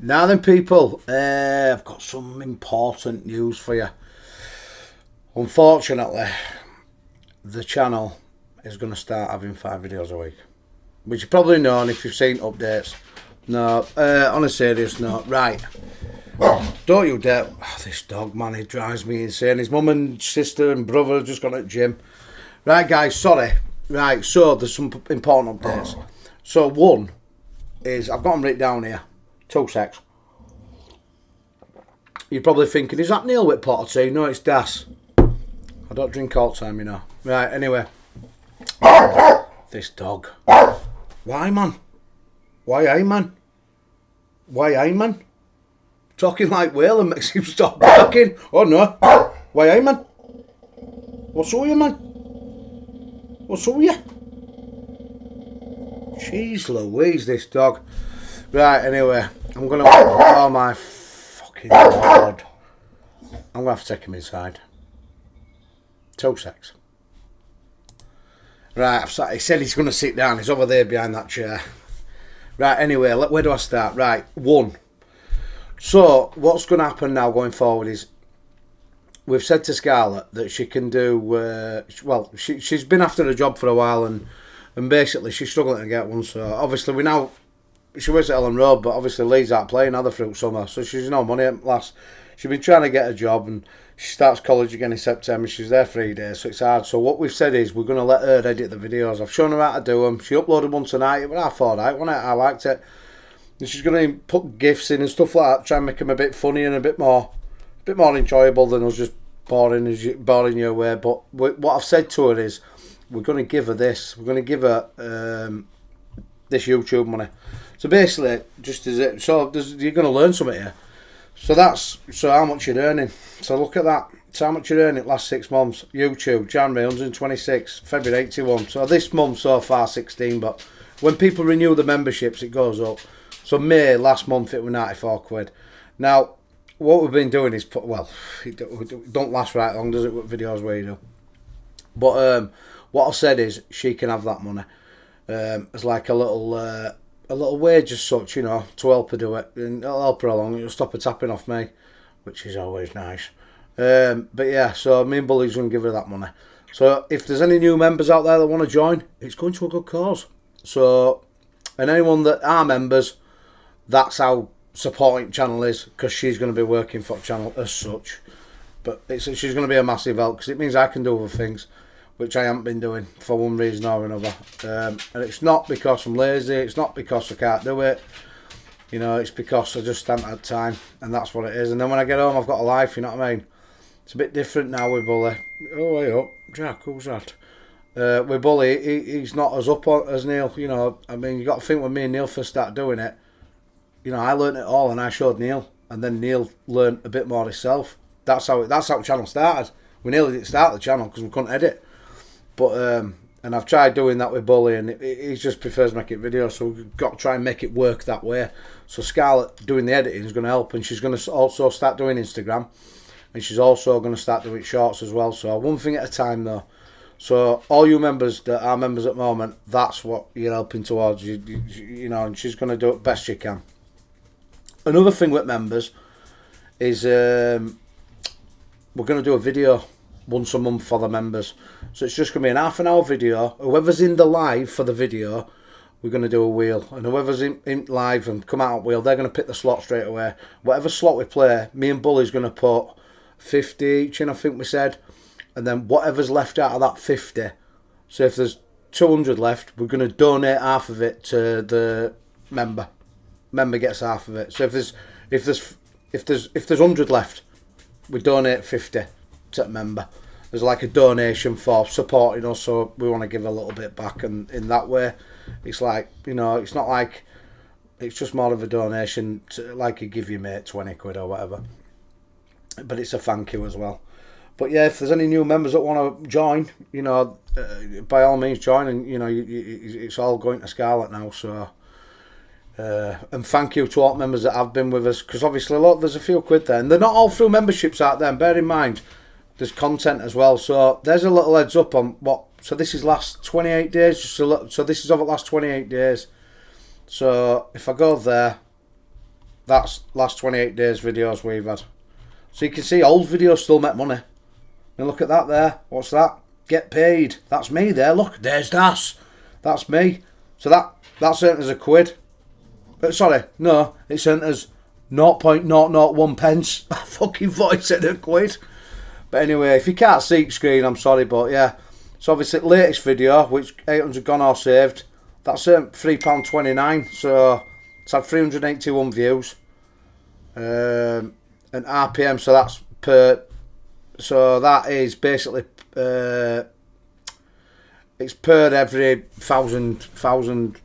Now then, people, I've got some important news for you. Unfortunately, the channel is going to start having 5 videos a week, which you've probably known if you've seen updates. No, on a serious note, right. Don't you dare. Oh, this dog, man, he drives me insane. His mum and sister and brother have just gone to the gym. Right, guys, sorry. Right, so there's some important updates. So, one is, I've got them written down here. 2 secs. You're probably thinking, is that Neil with pot of tea? No, it's Das. I don't drink all the time, you know. Right, anyway. This dog. Why, man? Why, hey, man? Why, hey, man? Talking like Whale and makes him stop barking. Oh, no. Why, hey, man? What's up with you, man? What's up with you? Jeez Louise, this dog. Right, anyway. I'm going to... Oh, my fucking Lord. I'm going to have to take him inside. 2 secs. Right, he said he's going to sit down. He's over there behind that chair. Right, anyway, where do I start? Right, 1. So, what's going to happen now going forward is we've said to Scarlett that she can do... well, she's been after a job for a while and basically she's struggling to get one. So, obviously, we now... She works at Ellen Road, but obviously Lee's out playing other through summer, so she's no money at last. She's been trying to get a job and she starts college again in September. She's there 3 days, so it's hard. So what we've said is we're going to let her edit the videos. I've shown her how to do them. She uploaded one tonight. It was half alright, wasn't it? I liked it. And she's going to put GIFs in and stuff like that, try and make them a bit funny and a bit more enjoyable than us just boring you away. But what I've said to her is we're going to give her this. We're going to give her this YouTube money. So basically, just as it, so you're going to learn something here. So how much you're earning. So look at that. So how much you're earning last 6 months. YouTube, January 126, February 81. So this month so far 16, but when people renew the memberships, it goes up. So May last month it was 94 quid. Now, what we've been doing is it don't last right long, does it? With videos where you do. But what I said is she can have that money as like a little wage as such, you know, to help her do it, and it'll help her along. It'll stop her tapping off me, which is always nice. But yeah, so me and Bully's going to give her that money. So if there's any new members out there that want to join, it's going to a good cause. So, and anyone that are members, that's how supporting the channel is, because she's going to be working for the channel as such. But she's going to be a massive help, because it means I can do other things, which I haven't been doing for one reason or another. And it's not because I'm lazy, it's not because I can't do it, you know, it's because I just haven't had time, and that's what it is. And then when I get home, I've got a life, you know what I mean? It's a bit different now with Bully. Oh, hey up, Jack, who's that? With Bully, he's not as up as Neil, you know. I mean, you got to think when me and Neil first started doing it, you know, I learnt it all and I showed Neil, and then Neil learnt a bit more himself. That's how the channel started. We nearly didn't start the channel because we couldn't edit. But and I've tried doing that with Bully, and he just prefers making videos, so we've got to try and make it work that way. So Scarlett doing the editing is going to help, and she's going to also start doing Instagram, and she's also going to start doing shorts as well. So one thing at a time though. So all you members that are members at the moment, that's what you're helping towards, you know, and she's going to do it best she can. Another thing with members is we're going to do a video once a month for the members. So it's just going to be an half-an-hour video. Whoever's in the live for the video, we're going to do a wheel. And whoever's in live and come out wheel, they're going to pick the slot straight away. Whatever slot we play, me and Bully's going to put 50 each in, I think we said. And then whatever's left out of that 50, so if there's 200 left, we're going to donate half of it to the member. Member gets half of it. So if there's 100 left, we donate 50 to the member. There's like a donation for supporting us, so we want to give a little bit back, and in that way it's like, you know, it's not like, it's just more of a donation to, like you give your mate 20 quid or whatever, but it's a thank you as well. But yeah, if there's any new members that want to join, you know, by all means join, and you know, it's all going to Scarlett now. So and thank you to all members that have been with us, because obviously there's a few quid there, and they're not all through memberships out there, and bear in mind there's content as well. So there's a little heads up on what, so this is last 28 days, so this is over the last 28 days. So if I go there, That's last 28 days videos we've had. So you can see old videos still make money. And look at that there. What's that? Get paid. That's me there. Look, there's Das. That's me. So that's earned us £1. But sorry, no, it's earned us 0.001 pence. I fucking thought it said £1. But anyway, if you can't see the screen, I'm sorry, but yeah. So obviously, latest video, which 800 gone or saved, that's £3.29. So it's had 381 views. And RPM, so that's per. So that is basically it's per every thousand.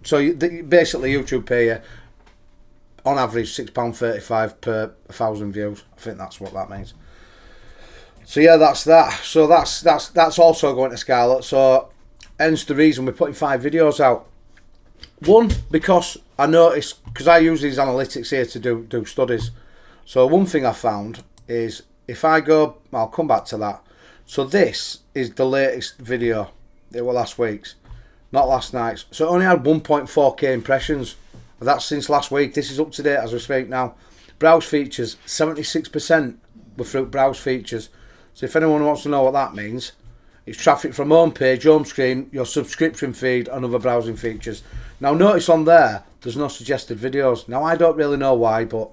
So basically, YouTube pay you on average £6.35 per 1,000 views. I think that's what that means. So yeah, that's that. So that's also going to Scarlett. So hence the reason we're putting 5 videos out. One, because I noticed, because I use these analytics here to do studies. So one thing I found is if I go, I'll come back to that. So this is the latest video. It was last week's, not last night's. So it only had 1.4k impressions. That's since last week. This is up to date as we speak now. Browse features, 76% were through browse features. So if anyone wants to know what that means, it's traffic from home page, home screen, your subscription feed and other browsing features. Now notice on there's no suggested videos. Now I don't really know why, but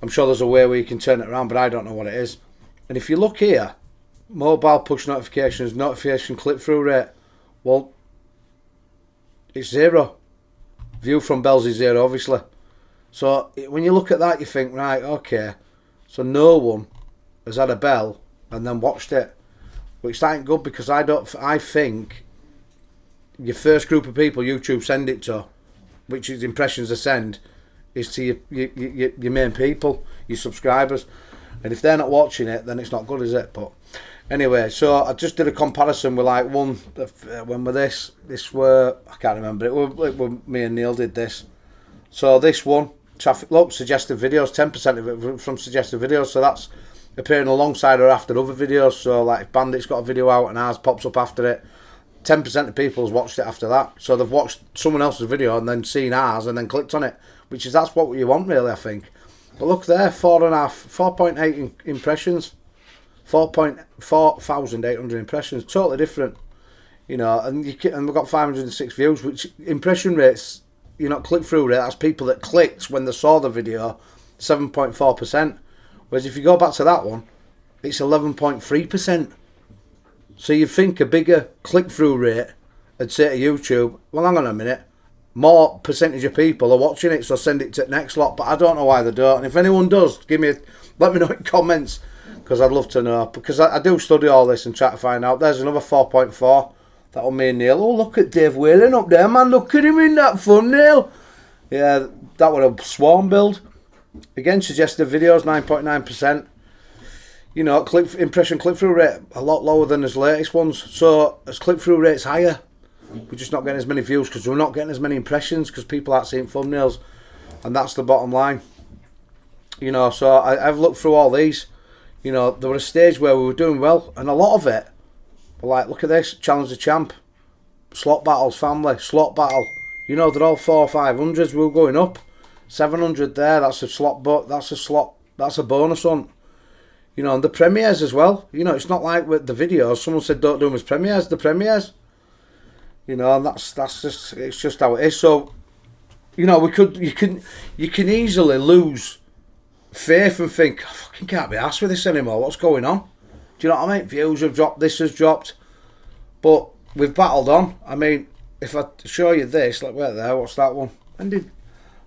I'm sure there's a way where you can turn it around, but I don't know what it is. And if you look here, mobile push notifications, notification click-through rate, well, it's 0. View from bells is 0, obviously. So when you look at that, you think, right, okay, so no one has had a bell and then watched it, which ain't good, because I think your first group of people YouTube send it to, which is impressions they send, is to your main people, your subscribers, and if they're not watching it, then it's not good, is it? But anyway, so I just did a comparison with like one, when were this were, I can't remember, it were me and Neil did this. So this one, traffic, look, suggested videos, 10% of it from suggested videos, so that's appearing alongside or after other videos. So like if Bandit's got a video out and ours pops up after it, 10% of people has watched it after that. So they've watched someone else's video and then seen ours and then clicked on it, which is, that's what you want really, I think. But look there, 4.8 impressions, 4,800 impressions, totally different, you know. And we've got 506 views, which impression rates, you know, click-through rate, that's people that clicked when they saw the video, 7.4%. Whereas if you go back to that one, it's 11.3%. So you'd think a bigger click-through rate would say to YouTube, well, hang on a minute, more percentage of people are watching it, so send it to the next lot. But I don't know why they don't. And if anyone does, let me know in comments, because I'd love to know. Because I do study all this and try to find out. There's another 4.4. That'll me and Neil. Oh, look at Dave Whalen up there, man. Look at him in that thumbnail. Yeah, that was a swarm build. Again, suggested videos, 9.9%. You know, impression click-through rate a lot lower than his latest ones. So as click-through rate's higher, we're just not getting as many views because we're not getting as many impressions because people aren't seeing thumbnails, and that's the bottom line. You know, so I've looked through all these. You know, there was a stage where we were doing well, and a lot of it, like, look at this, Challenge the Champ, Slot Battles Family, Slot Battle. You know, they're all 400 or 500s. We're going up, 700 there. That's a slot, but that's a bonus hunt. You know, and the premieres as well. You know, it's not like with the videos. Someone said don't do them as premieres. The premieres. You know, and that's just, it's just how it is. So, you know, you can easily lose faith and think, I fucking can't be arsed with this anymore. What's going on? Do you know what I mean? Views have dropped. This has dropped. But we've battled on. I mean, if I show you this, like, wait there, what's that one?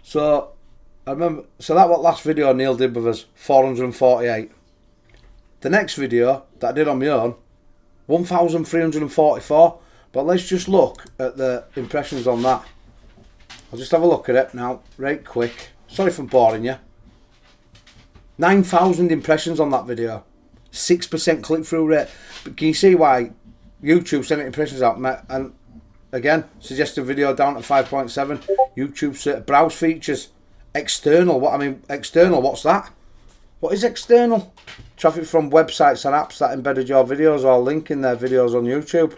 So I remember. So that what last video Neil did with us, 448. The next video that I did on my own, 1,344. But let's just look at the impressions on that. I'll just have a look at it now, right quick. Sorry for boring you. 9,000 impressions on that video. 6% click-through rate. But can you see why YouTube sending impressions out? And again, suggested video down to 5.7. YouTube browse features. External. External, what's that? What is external? Traffic from websites and apps that embedded your videos or linking their videos on YouTube.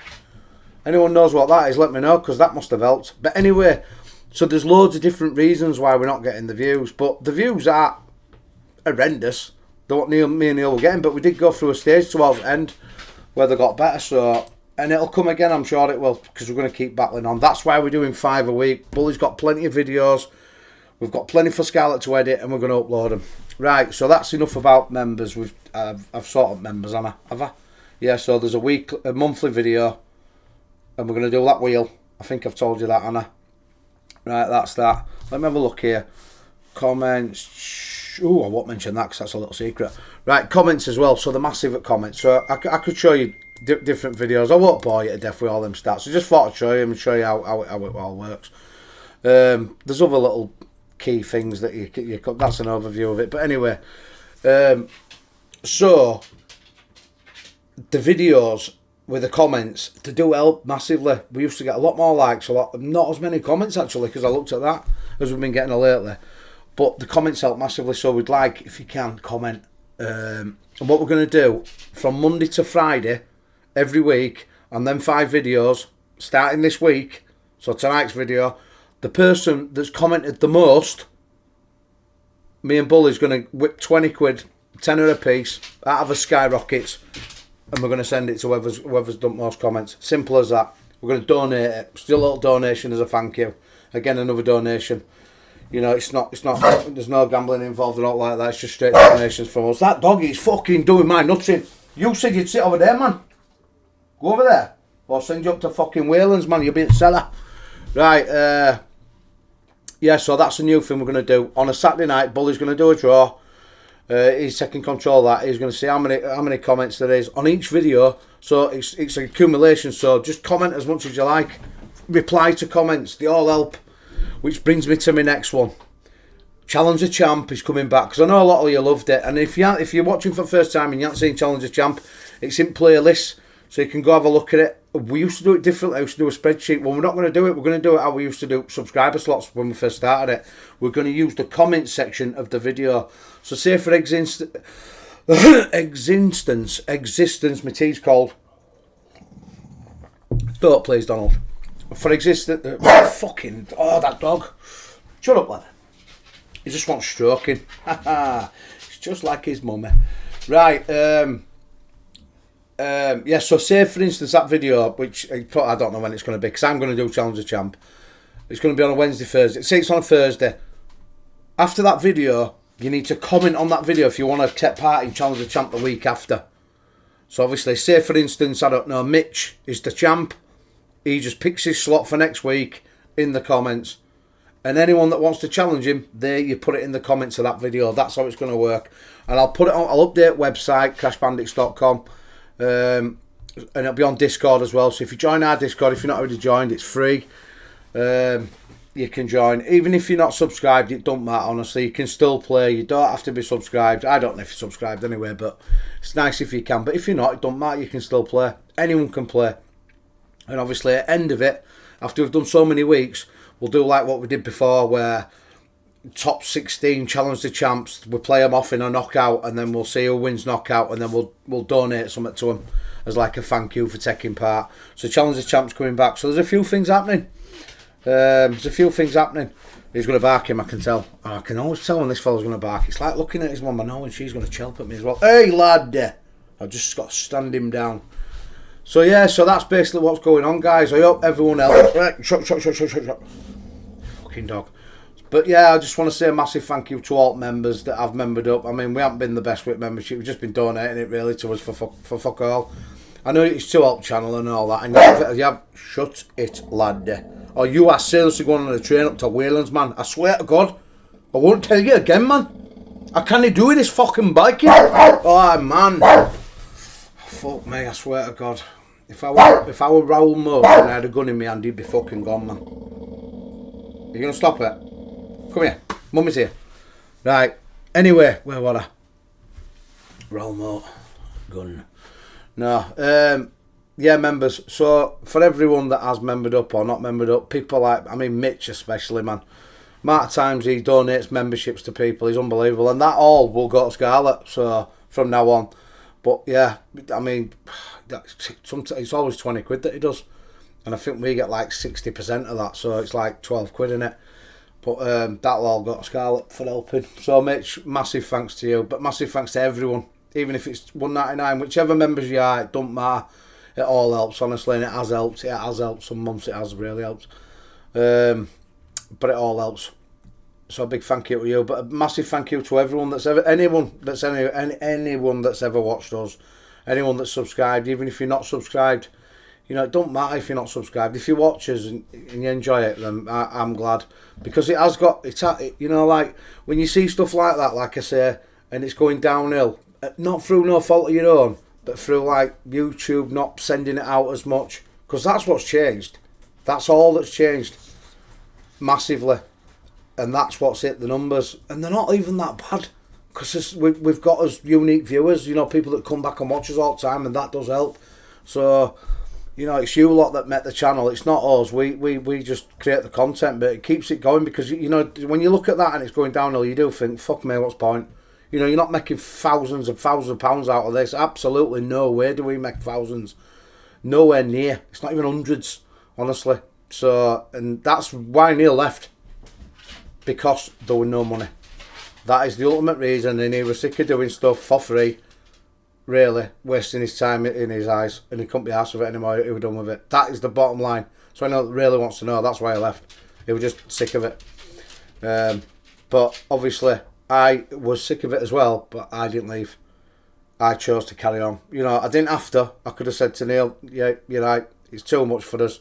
Anyone knows what that is, let me know, because that must have helped. But anyway, So there's loads of different reasons why we're not getting the views, but the views are horrendous. They're what me and Neil were getting, but we did go through a stage towards the end where they got better. So, and it'll come again, I'm sure it will, because we're going to keep battling on. That's why we're doing 5 a week. Bully's got plenty of videos. We've got plenty for Scarlett to edit, and we're going to upload them. Right, so that's enough about members. I've sorted members, have I? Yeah, so there's a monthly video, and we're going to do that wheel. I think I've told you that, Anna. Right, that's that. Let me have a look here. Comments. Ooh, I won't mention that because that's a little secret. Right, comments as well. So they're massive at comments. So I could show you different videos. I won't bore you to death with all them stats. So just thought I'd show you them and show you how it all works. There's other little key things that you that's an overview of it. But anyway, so the videos with the comments, they do help massively. We used to get a lot more likes, not as many comments actually, because I looked at that as we've been getting lately. But the comments help massively, so we'd like, if you can, comment. And what we're going to do, from Monday to Friday, every week, and then 5 videos, starting this week, so tonight's video, the person that's commented the most, me and Bully's going to whip 20 quid, tenner a piece, out of a Skyrockets, and we're going to send it to whoever's done most comments. Simple as that. We're going to donate it. Still a little donation as a thank you. Again, another donation. You know, it's not. There's no gambling involved and all like that. It's just straight donations from us. That doggy's fucking doing my nuts in. You said you'd sit over there, man. Go over there. Or I'll send you up to fucking Wayland's, man. You'll be at cellar. Right. Yeah. So that's a new thing we're gonna do on a Saturday night. Bully's gonna do a draw. He's taking control of that. He's gonna see how many comments there is on each video. So it's an accumulation. So just comment as much as you like. Reply to comments. They all help. Which brings me to my next one. Challenge the Champ is coming back, because I know a lot of you loved it. And if you're watching for the first time and you haven't seen Challenge the Champ, it's in playlists, so you can go have a look at it. We used to do it differently. I used to do a spreadsheet. Well, we're not going to do it. We're going to do it how we used to do subscriber slots when we first started it. We're going to use the comment section of the video. So say for existence, my tea's cold. Don't please, Donald. For existence, that dog. Shut up, lad. He just wants stroking. It's just like his mummy. Right, yeah, so say for instance that video, which I don't know when it's going to be, because I'm going to do Challenge the Champ. It's going to be on a Wednesday, Thursday. Say it's on a Thursday. After that video, you need to comment on that video if you want to take part in Challenge the Champ the week after. So obviously, say for instance, I don't know, Mitch is the champ. He just picks his slot for next week in the comments. And anyone that wants to challenge him, there you put it in the comments of that video. That's how it's going to work. And I'll put it on, I'll update website, crashbandits.com. And it'll be on Discord as well. So if you join our Discord, if you're not already joined, it's free. You can join. Even if you're not subscribed, it don't matter, honestly. You can still play. You don't have to be subscribed. I don't know if you're subscribed anyway, but it's nice if you can. But if you're not, it don't matter. You can still play. Anyone can play. And obviously at the end of it, after we've done so many weeks, we'll do like what we did before, where top 16 challenge the champs. We'll play them off in a knockout, and then we'll see who wins knockout, and then we'll donate something to them as like a thank you for taking part. So challenge the champs coming back. So there's a few things happening. He's going to bark him, I can tell. I can always tell when this fella's going to bark. It's like looking at his mum, I know, and she's going to chelp at me as well. Hey lad! I've just got to stand him down. So yeah, so that's basically what's going on, guys. I hope everyone else... Right, shut. Fucking dog. But yeah, I just want to say a massive thank you to all members that have membered up. I mean, we haven't been the best with membership. We've just been donating it really to us for fuck all. I know it's to help channel and all that. And you have... Shut it, lad. Or you are seriously going on a train up to Wayland's, man. I swear to God. I won't tell you again, man. I can't do this fucking biking. Oh, man. Fuck me, I swear to God. If I were Raoul Moat and I had a gun in my hand, he'd be fucking gone, man. You gonna stop it? Come here. Mummy's here. Right. Anyway, where was I? Raoul Moat. Gun. No. Yeah, members. So, for everyone that has membered up or not membered up, people like, I mean, Mitch especially, man. Mark times he donates memberships to people. He's unbelievable. And that all will go to Scarlett, so, from now on. But, yeah, I mean, it's always 20 quid that he does. and I think we get like 60% of that, so it's like 12 quid in it. But that'll all go to Scarlett for helping. So Mitch, massive thanks to you, but massive thanks to everyone. Even if it's $1.99, whichever members you are, it don't matter. It all helps, honestly, and it has helped. It has helped. Some months it has really helped. But it all helps. So a big thank you to you, but a massive thank you to everyone that's ever, anyone that's ever watched us, anyone that's subscribed, even if you're not subscribed. You know, it don't matter if you're not subscribed. If you watch us and you enjoy it, then I'm glad, because it has got, you know, like when you see stuff like that, like I say, and it's going downhill, not through no fault of your own, but through like YouTube not sending it out as much, because that's what's changed. That's all that's changed massively, and that's what's hit the numbers, and they're not even that bad, because we've got us unique viewers, you know, people that come back and watch us all the time, and that does help. So, you know, it's you lot that met the channel. It's not us. We just create the content, but it keeps it going, because, you know, when you look at that and it's going downhill, you do think, fuck me, what's the point? You know, you're not making thousands of pounds out of this. Absolutely no way do we make thousands. Nowhere near. It's not even hundreds, honestly. So, and that's why Neil left, because there was no money. That is the ultimate reason, and he was sick of doing stuff for free, really, wasting his time in his eyes, and he couldn't be arsed with it anymore. He was done with it. That is the bottom line. So I know that really wants to know. That's why I left. He was just sick of it. But obviously, I was sick of it as well, but I didn't leave. I chose to carry on. You know, I didn't have to. I could have said to Neil, yeah, you're right, it's too much for us.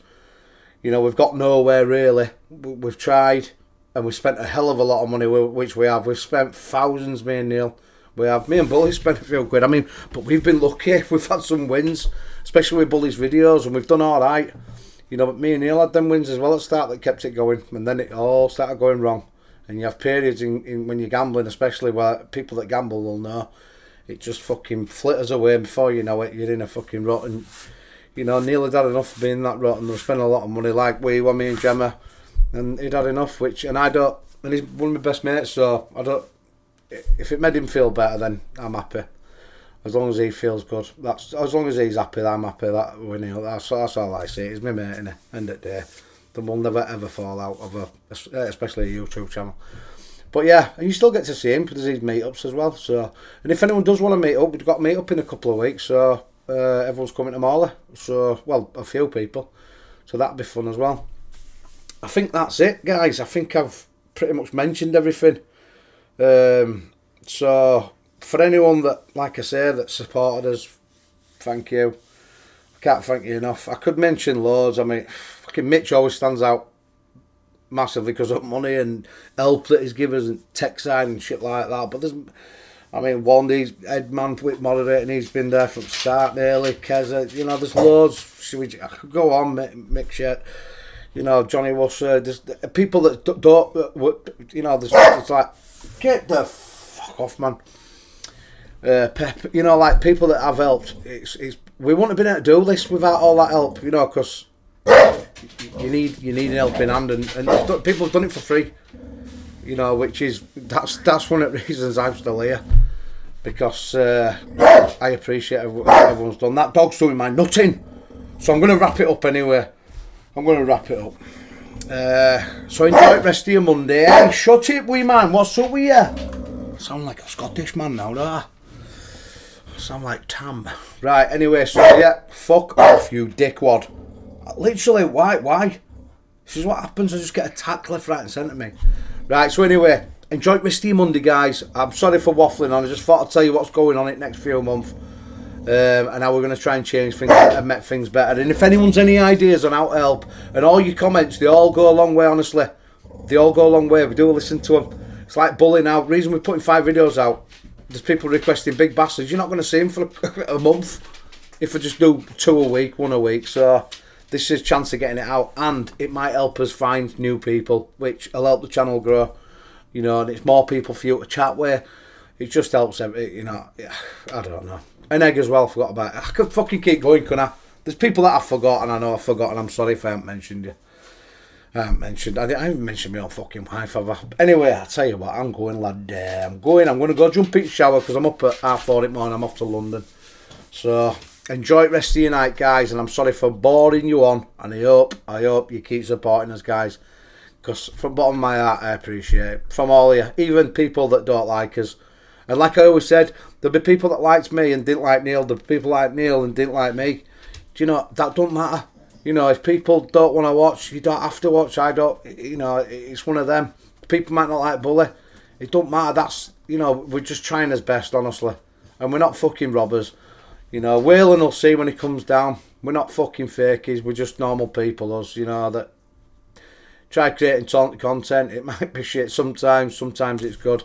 You know, we've got nowhere really. We've tried, and we've spent a hell of a lot of money, which we have. We've spent thousands, me and Neil. We have. Me and Bully spent a few quid. I mean, but we've been lucky. We've had some wins, especially with Bully's videos, and we've done all right. You know, but me and Neil had them wins as well at the start that kept it going, and then it all started going wrong. And you have periods in when you're gambling, especially where people that gamble will know, it just fucking flitters away, and before you know it, you're in a fucking rut. And, you know, Neil had had enough of being in that rut, and they were spending a lot of money, like we were, me and Gemma, and he'd had enough, and he's one of my best mates, so I don't, if it made him feel better, then I'm happy. As long as he feels good, as long as he's happy, I'm happy. That with Neil, that's all I say. He's my mate, innit? End of the day. Then we'll never ever fall out of especially a YouTube channel. But yeah, and you still get to see him because there's these meetups as well. So, and if anyone does want to meet up, we've got a meet up in a couple of weeks. So everyone's coming to Morley. So, well, a few people. So that'll be fun as well. I think that's it, guys. I think I've pretty much mentioned everything. So for anyone that, like I say, that supported us, thank you. I can't thank you enough. I could mention loads. I mean, fucking Mitch always stands out massively because of money and help that he's given us and tech side and shit like that. But there's, I mean, Wandy's Edman with moderating, he's been there from the start nearly. Keza, you know, there's loads. I could go on, Mick Shit. You know, Johnny Wusser. There's people that don't, you know, it's like, get the fuck off, man. Pep, you know, like people that have helped. We wouldn't have been able to do this without all that help, you know, because you need an helping hand, and people have done it for free, you know, which is that's one of the reasons I'm still here, because I appreciate what everyone's done. That dog's doing my nutting, so I'm going to wrap it up anyway. So enjoy the rest of your Monday. Hey, shut it, wee man. What's up with you? I sound like a Scottish man now, don't I? Sound like Tam. Right, anyway, so yeah, fuck off, you dickwad. Literally, why? This is what happens, I just get attacked left, right and centre of me. Right, so anyway, enjoy the rest of your Monday, guys. I'm sorry for waffling on, I just thought I'd tell you what's going on in the next few months. And how we're going to try and change things and make things better. And if anyone's any ideas on how to help, and all your comments, they all go a long way, honestly. They all go a long way, we do listen to them. It's like Bully now. The reason we're putting 5 videos out, there's people requesting big bastards. You're not going to see them for a month if we just do 2 a week, 1 a week. So this is a chance of getting it out, and it might help us find new people, which will help the channel grow. You know, and it's more people for you to chat with. It just helps them, you know. I don't know. An egg as well, forgot about it. I could fucking keep going, couldn't I? There's people that I've forgotten, I know I've forgotten. I'm sorry if I haven't mentioned you. I haven't mentioned my own fucking wife, have I? Anyway, I'll tell you what, I'm going, lad. I'm going to go jump in the shower because I'm up at 4:30 in the morning. I'm off to London. So, enjoy the rest of your night, guys, and I'm sorry for boring you on, and I hope you keep supporting us, guys, because from the bottom of my heart I appreciate it from all of you, even people that don't like us. And like I always said, there'll be people that liked me and didn't like Neil, there'll be people like Neil and didn't like me. Do you know, that don't matter. You know, if people don't want to watch, you don't have to watch. I don't, you know, it's one of them. People might not like Bully. It don't matter. That's, you know, we're just trying as best, honestly. And we're not fucking robbers. You know, Waylon will see when he comes down. We're not fucking fakies. We're just normal people, us, you know, that try creating content. It might be shit sometimes. Sometimes it's good.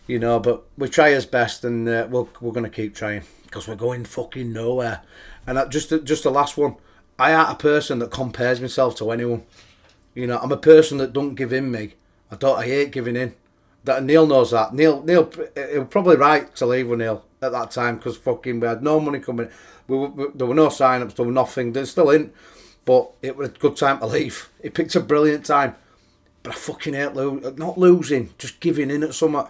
You know, but we try as best, and we're going to keep trying because we're going fucking nowhere. And just the last one, I ain't a person that compares myself to anyone. You know, I'm a person that don't give in me. I hate giving in. That Neil knows that. Neil, he was probably right to leave with Neil at that time because fucking we had no money coming. There were no sign-ups, there were nothing. They're still in, but it was a good time to leave. He picked a brilliant time. But I fucking hate not losing, just giving in at something.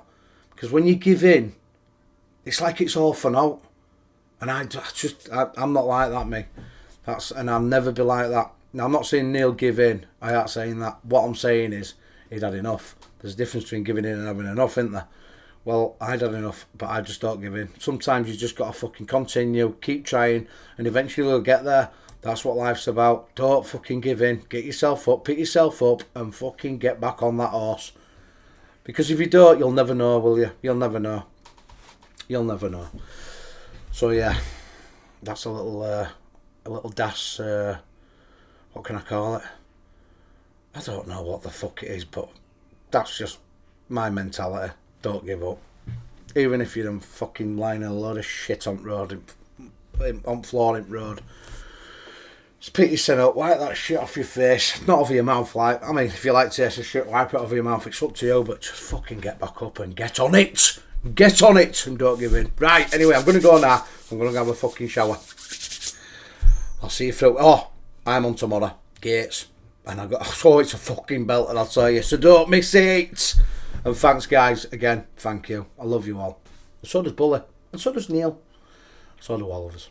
Because when you give in, it's like it's all for naught. And I'm not like that, me. And I'll never be like that. Now, I'm not saying Neil give in. I ain't saying that. What I'm saying is he'd had enough. There's a difference between giving in and having enough, isn't there? Well, I'd had enough, but I just don't give in. Sometimes you just got to fucking continue, keep trying, and eventually you'll get there. That's what life's about. Don't fucking give in. Get yourself up, pick yourself up, and fucking get back on that horse. Because if you don't, you'll never know, will you? You'll never know. You'll never know. So yeah, that's a little das. What can I call it? I don't know what the fuck it is, but that's just my mentality. Don't give up. Even if you're fucking lying a load of shit on road, on Florent Road. Just pick yourself up, wipe that shit off your face, not over your mouth. Like, I mean, if you like to taste of shit, wipe it over your mouth. It's up to you, but just fucking get back up and get on it. Get on it and don't give in. Right, anyway, I'm going to go now. I'm going to have a fucking shower. I'll see you through. Oh, I'm on tomorrow. Gates. And it's a fucking belt, and I'll tell you. So don't miss it. And thanks, guys. Again, thank you. I love you all. And so does Bully. And so does Neil. So do all of us.